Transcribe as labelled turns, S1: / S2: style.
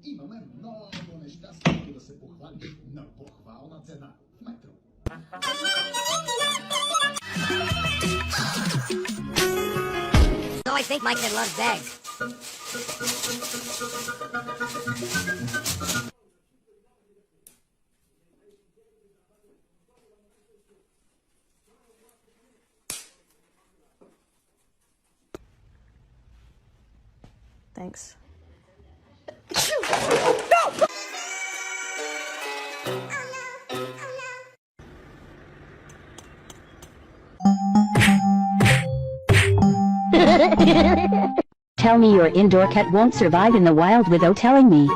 S1: Имаме много неща, с които да се похвалим, но похвална цена в метро.
S2: So I think my kid loves bags.
S3: Thanks.
S4: Tell me your indoor cat won't survive in the wild without telling me.